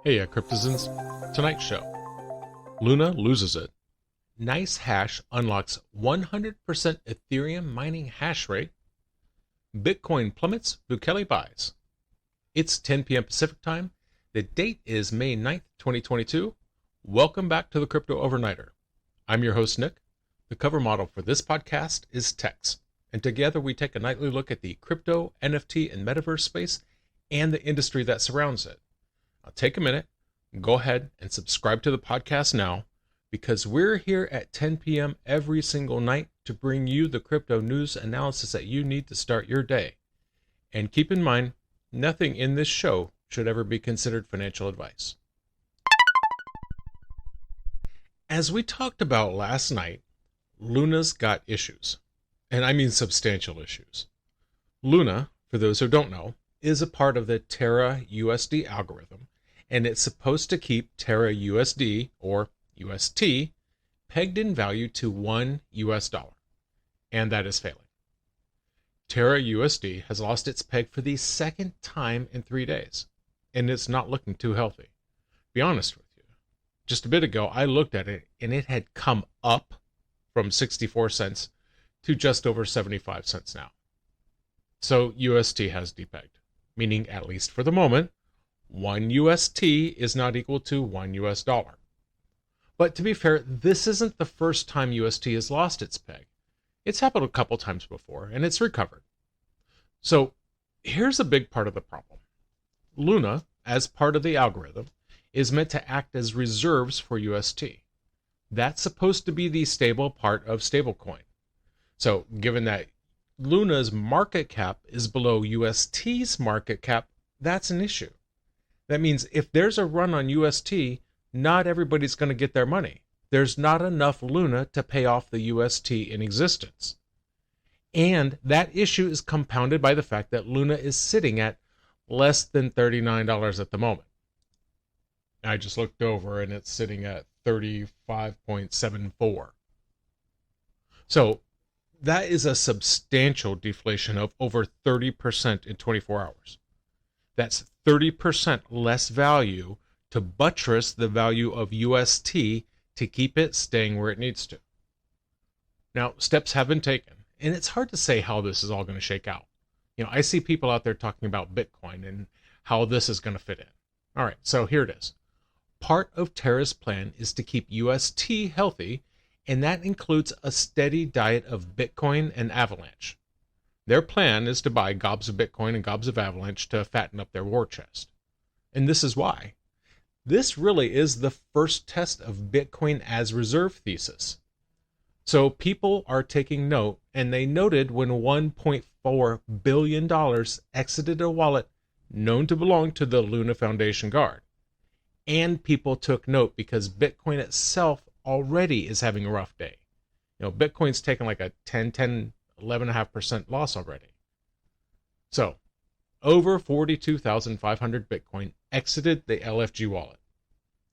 Heya Cryptozens. Tonight's show. Luna loses it. NiceHash unlocks 100% Ethereum mining hash rate. Bitcoin plummets, Bukele buys. It's 10 p.m. Pacific time. The date is May 9th, 2022. Welcome back to the Crypto Overnighter. I'm your host, Nick. The cover model for this podcast is Tex, and together we take a nightly look at the crypto, NFT, and metaverse space and the industry that surrounds it. Now take a minute, go ahead and subscribe to the podcast now, because we're here at 10 p.m. every single night to bring you the crypto news analysis that you need to start your day. And keep in mind, nothing in this show should ever be considered financial advice. As we talked about last night, Luna's got issues, and I mean substantial issues. Luna, for those who don't know, is a part of the Terra USD algorithm, and it's supposed to keep Terra USD, or UST, pegged in value to $1 US, and that is failing. Terra USD has lost its peg for the second time in 3 days, and it's not looking too healthy. Be honest with you, just a bit ago I looked at it and it had come up from 64 cents to just over 75 cents now. So UST has depegged, meaning at least for the moment, 1 UST is not equal to $1 US. But to be fair, this isn't the first time UST has lost its peg. It's happened a couple times before, and it's recovered. So here's a big part of the problem. Luna, as part of the algorithm, is meant to act as reserves for UST. That's supposed to be the stable part of stablecoin. So given that Luna's market cap is below UST's market cap, that's an issue. That means if there's a run on UST, not everybody's going to get their money. There's not enough Luna to pay off the UST in existence. And that issue is compounded by the fact that Luna is sitting at less than $39 at the moment. I just looked over and it's sitting at 35.74. So that is a substantial deflation of over 30% in 24 hours. That's 30% less value to buttress the value of UST to keep it staying where it needs to. Now, steps have been taken, and it's hard to say how this is all going to shake out. I see people out there talking about Bitcoin and how this is going to fit in. All right, so here it is. Part of Terra's plan is to keep UST healthy, and that includes a steady diet of Bitcoin and Avalanche. Their plan is to buy gobs of Bitcoin and gobs of Avalanche to fatten up their war chest. And this is why. This really is the first test of Bitcoin as reserve thesis. So people are taking note, and they noted when $1.4 billion exited a wallet known to belong to the Luna Foundation Guard. And people took note because Bitcoin itself already is having a rough day. Bitcoin's taken like a 11.5% loss already. So, over 42,500 Bitcoin exited the LFG wallet.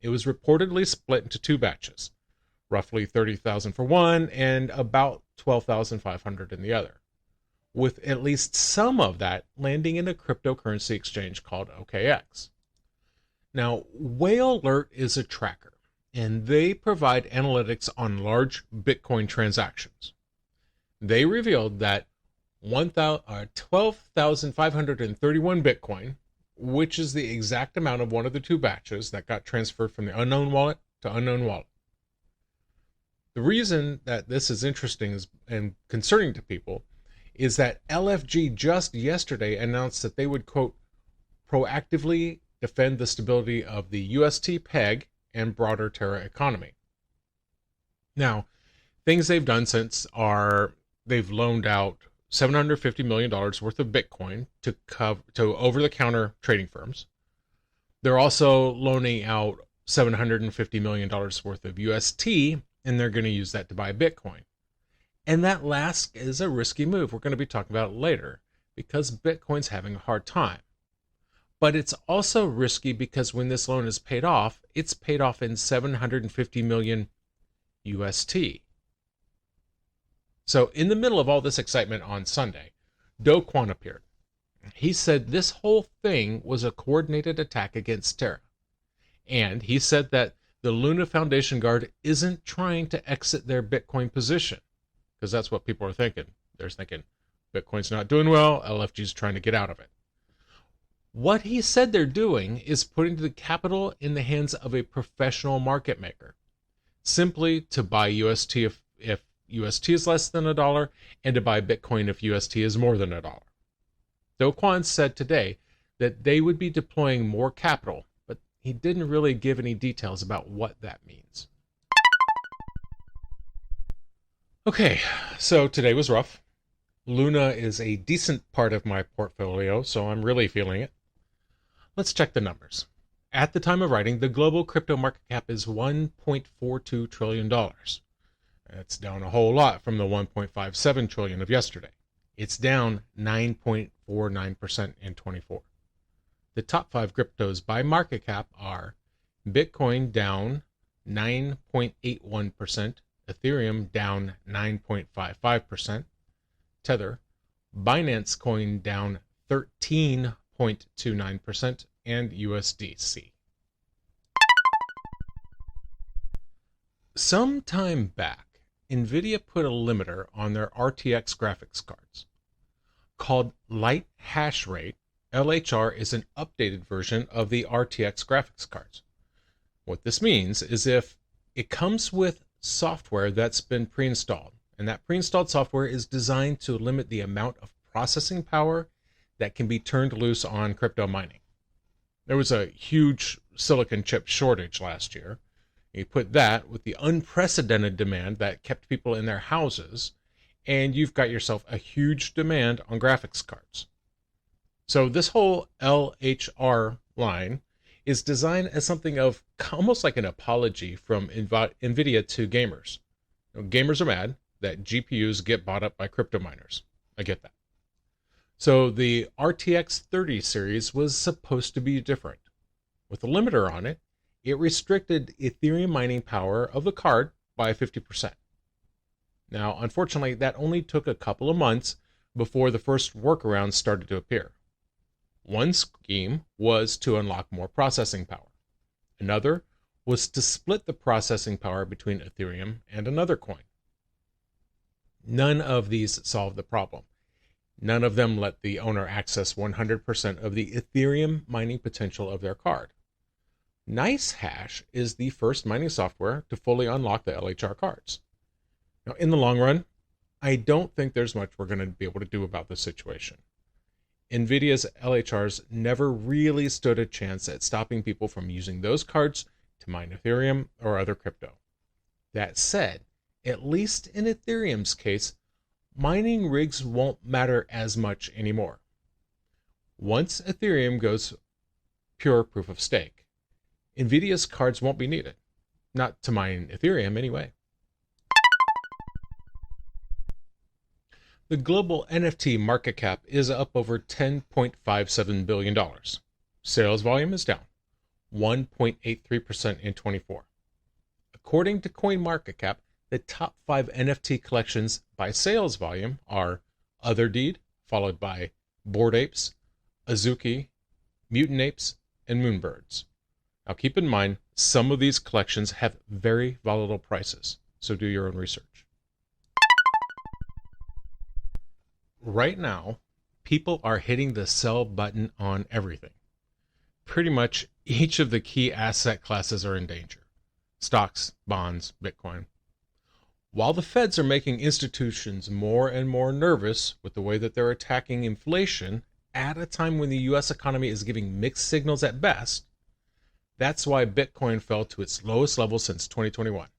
It was reportedly split into two batches, roughly 30,000 for one and about 12,500 in the other, with at least some of that landing in a cryptocurrency exchange called OKX. Now, Whale Alert is a tracker, and they provide analytics on large Bitcoin transactions. They revealed that 12,531 Bitcoin, which is the exact amount of one of the two batches that got transferred from the unknown wallet to unknown wallet. The reason that this is interesting and concerning to people is that LFG just yesterday announced that they would, quote, proactively defend the stability of the UST peg and broader Terra economy. Now, things they've done since are they've loaned out $750 million worth of Bitcoin to over-the-counter trading firms. They're also loaning out $750 million worth of UST, and they're going to use that to buy Bitcoin. And that last is a risky move. We're going to be talking about it later because Bitcoin's having a hard time. But it's also risky because when this loan is paid off, it's paid off in 750 million UST. So in the middle of all this excitement on Sunday, Do Kwon appeared. He said this whole thing was a coordinated attack against Terra. And he said that the Luna Foundation Guard isn't trying to exit their Bitcoin position, because that's what people are thinking. They're thinking Bitcoin's not doing well, LFG's trying to get out of it. What he said they're doing is putting the capital in the hands of a professional market maker, simply to buy UST if UST is less than $1, and to buy Bitcoin if UST is more than $1. Do Kwon said today that they would be deploying more capital, but he didn't really give any details about what that means. Okay, so today was rough. Luna is a decent part of my portfolio, so I'm really feeling it. Let's check the numbers. At the time of writing, the global crypto market cap is $1.42 trillion. That's down a whole lot from the $1.57 trillion of yesterday. It's down 9.49% in 24. The top 5 cryptos by market cap are Bitcoin down 9.81%, Ethereum down 9.55%, Tether, Binance Coin down 13.29%, and USDC. Some time back, NVIDIA put a limiter on their RTX graphics cards. Called Light Hashrate, LHR is an updated version of the RTX graphics cards. What this means is if it comes with software that's been pre-installed, and that pre-installed software is designed to limit the amount of processing power that can be turned loose on crypto mining. There was a huge silicon chip shortage last year. You put that with the unprecedented demand that kept people in their houses, and you've got yourself a huge demand on graphics cards. So this whole LHR line is designed as something of almost like an apology from NVIDIA to gamers. Gamers are mad that GPUs get bought up by crypto miners. I get that. So the RTX 30 series was supposed to be different. With a limiter on it, it restricted Ethereum mining power of the card by 50%. Now, unfortunately, that only took a couple of months before the first workarounds started to appear. One scheme was to unlock more processing power. Another was to split the processing power between Ethereum and another coin. None of these solved the problem. None of them let the owner access 100% of the Ethereum mining potential of their card. NiceHash is the first mining software to fully unlock the LHR cards. Now, in the long run, I don't think there's much we're going to be able to do about this situation. NVIDIA's LHRs never really stood a chance at stopping people from using those cards to mine Ethereum or other crypto. That said, at least in Ethereum's case, mining rigs won't matter as much anymore. Once Ethereum goes pure proof of stake, NVIDIA's cards won't be needed. Not to mine Ethereum anyway. The global NFT market cap is up over $10.57 billion. Sales volume is down 1.83% in 24. According to CoinMarketCap, the top 5 NFT collections by sales volume are Otherdeed, followed by Bored Apes, Azuki, Mutant Apes, and Moonbirds. Now keep in mind, some of these collections have very volatile prices, so do your own research. Right now, people are hitting the sell button on everything. Pretty much each of the key asset classes are in danger. Stocks, bonds, Bitcoin. While the Feds are making institutions more and more nervous with the way that they're attacking inflation at a time when the U.S. economy is giving mixed signals at best, that's why Bitcoin fell to its lowest level since 2021.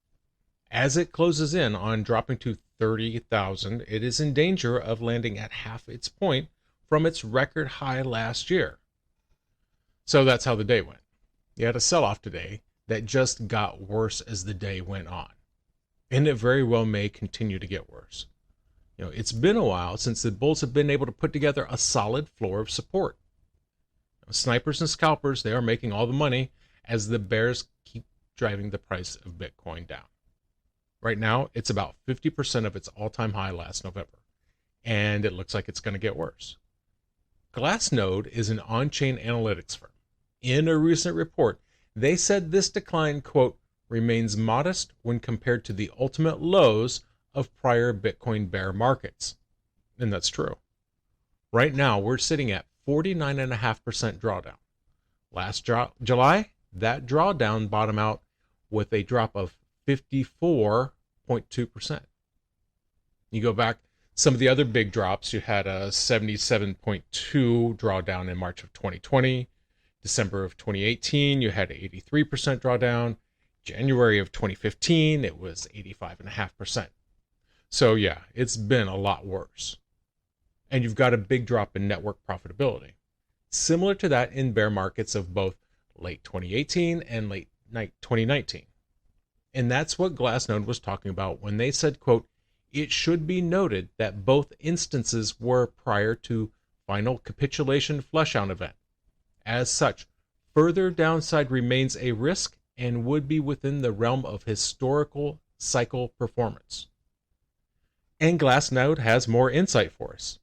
As it closes in on dropping to 30,000, it is in danger of landing at half its point from its record high last year. So that's how the day went. You had a sell-off today that just got worse as the day went on. And it very well may continue to get worse. It's been a while since the bulls have been able to put together a solid floor of support. Snipers and scalpers, they are making all the money as the bears keep driving the price of Bitcoin down. Right now, it's about 50% of its all-time high last November, and it looks like it's going to get worse. Glassnode is an on-chain analytics firm. In a recent report, They said this decline, quote, remains modest when compared to the ultimate lows of prior Bitcoin bear markets. And that's true. Right now, we're sitting at 49.5% drawdown. Last July, that drawdown bottomed out with a drop of 54.2%. You go back, some of the other big drops, you had a 77.2 drawdown in March of 2020. December of 2018, you had an 83% drawdown. January of 2015, it was 85.5%. So yeah, it's been a lot worse. And you've got a big drop in network profitability. Similar to that in bear markets of both late 2018 and late 2019. And that's what Glassnode was talking about when they said, quote, it should be noted that both instances were prior to final capitulation flush-out event. As such, further downside remains a risk and would be within the realm of historical cycle performance. And Glassnode has more insight for us.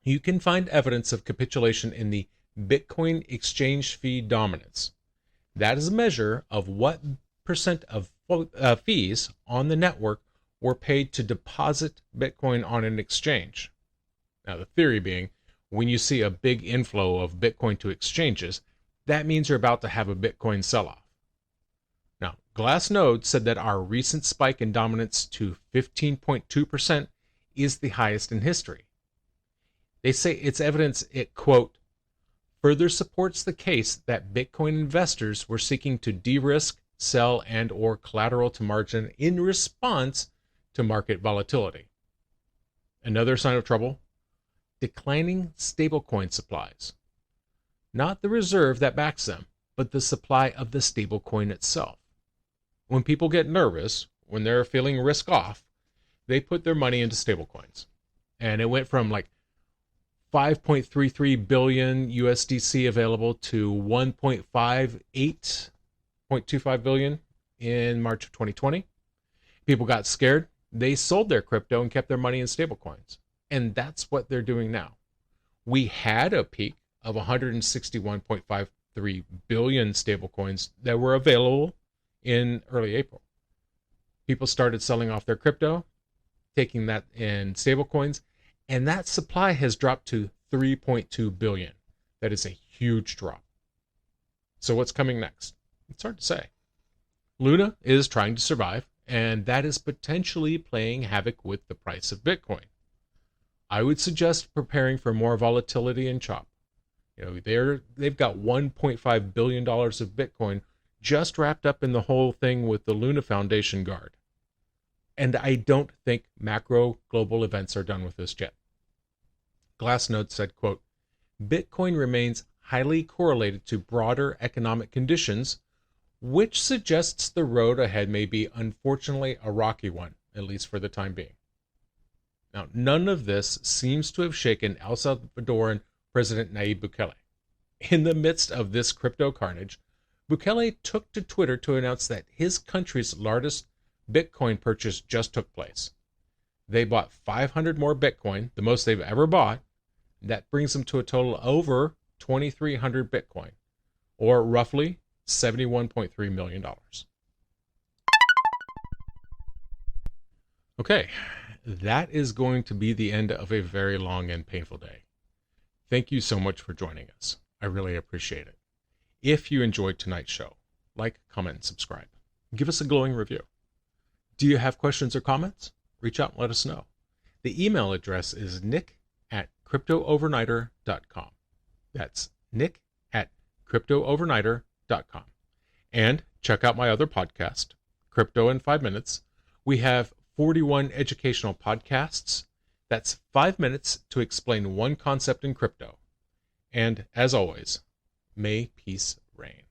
You can find evidence of capitulation in the Bitcoin exchange fee dominance. That is a measure of what percent of fees on the network were paid to deposit Bitcoin on an exchange. Now, the theory being, when you see a big inflow of Bitcoin to exchanges, that means you're about to have a Bitcoin sell-off. Now, Glassnode said that our recent spike in dominance to 15.2% is the highest in history. They say it's evidence it, quote, further supports the case that Bitcoin investors were seeking to de-risk, sell, and or collateral to margin in response to market volatility. Another sign of trouble, declining stablecoin supplies. Not the reserve that backs them, but the supply of the stablecoin itself. When people get nervous, when they're feeling risk off, they put their money into stablecoins. And it went from like 5.33 billion USDC available to 1.25 billion in March of 2020. People got scared. They sold their crypto and kept their money in stablecoins. And that's what they're doing now. We had a peak of 161.53 billion stablecoins that were available in early April. People started selling off their crypto, taking that in stablecoins, and that supply has dropped to 3.2 billion. That is a huge drop. So what's coming next? It's hard to say. Luna is trying to survive, and that is potentially playing havoc with the price of Bitcoin. I would suggest preparing for more volatility and chop. You know, they've got $1.5 billion of Bitcoin just wrapped up in the whole thing with the Luna Foundation guard. And I don't think macro global events are done with this yet. Glassnode said, quote, Bitcoin remains highly correlated to broader economic conditions, which suggests the road ahead may be, unfortunately, a rocky one, at least for the time being. Now, none of this seems to have shaken El Salvadoran President Nayib Bukele. In the midst of this crypto carnage, Bukele took to Twitter to announce that his country's largest Bitcoin purchase just took place. They bought 500 more Bitcoin, the most they've ever bought. That brings them to a total of over 2,300 Bitcoin, or roughly $71.3 million. Okay, that is going to be the end of a very long and painful day. Thank you so much for joining us. I really appreciate it. If you enjoyed tonight's show, like, comment, and subscribe. Give us a glowing review. Do you have questions or comments? Reach out and let us know. The email address is nick@cryptoovernighter.com. That's nick@cryptoovernighter.com. And check out my other podcast, Crypto in 5 Minutes. We have 41 educational podcasts. That's 5 minutes to explain one concept in crypto. And as always, may peace reign.